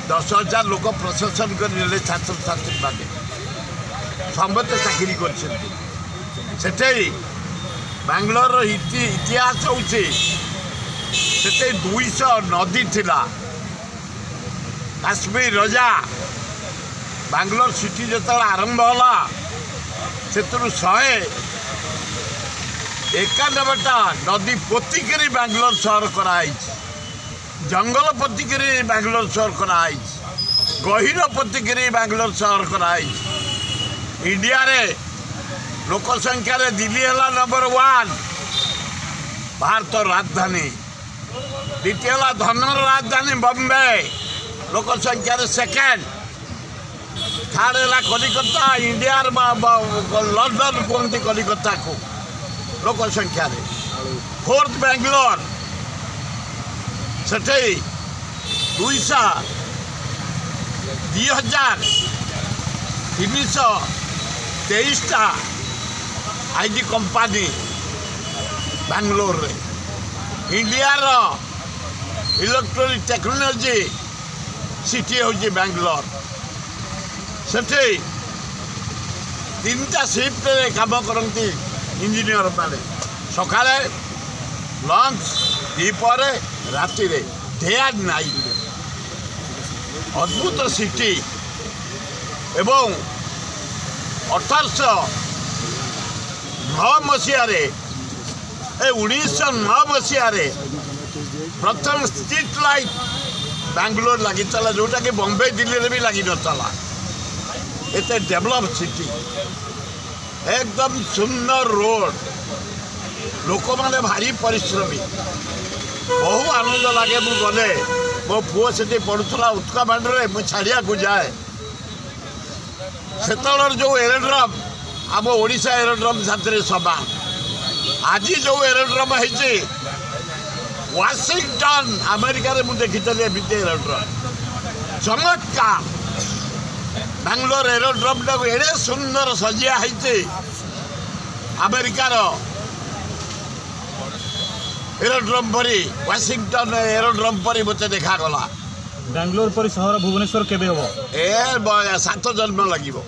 10,000 लोक प्रशासन कर छात्र छात्री माने समस्ते चाकरी कर बांग्लोर इतिहास हूँ 200 नदी थिला काश्मीर रजा बांग्लोर सिटी जो आरंभ होला से 191टा नदी पोतिकरी बांग्लोर शहर कराई जंगल पोतिकरी बांग्लोर शहर कराई गहिर पोतिकरी बांग्लोर शहर कराई इंडिया रे लोक संख्या रे दिल्ली है नंबर 1 भारत राजधानी द्वितीय है धनर राजधानी बॉम्बे लोक संख्या रे सेकेंड थर्ड है कलिकता इंडिया लंडन कहते कलिकता को लोक संख्या रे फोर्थ बेंगलोर से 2323टा आईटी कंपनी बेंगलोर रे इंडिया रो इलेक्ट्रॉनिक टेक्नोलॉजी सिटी हूँ बेंगलोर से 3टा शिफ्ट काम करती इंजीनियर माने सकाले लंच दीपर राति डे एंड नाइट अद्भुत सिटी एवं 1809 मसीह 1909 मसीह प्रथम स्ट्रीट लाइट बेंगलोर लगी जोटा कि बॉम्बे दिल्ली भी लगी नला एत डेवलप सिटी एकदम सुंदर रोड लोक मैंने भारी परिश्रमी बहु आनंद लगे मु गले मो पुओ से पढ़ुला उत्काबाड़ी में छाड़िया को जाए से जो एरोड्रम आम ओडिशा एरोड्रम साथ समान आज जो एरोड्रम है वाशिंगटन अमेरिका रे मुझे देखी एरोड्रम चमत्कार बेंगलोर एरोड्रम टाक एड़े सुंदर सजिया है अमेरिकार एरोड्रम परी वाशिंगटन एरोड्रम परी मत देखागला बेंगलोर परी शहर भुवनेश्वर केबे हो 7 जन्म लगे।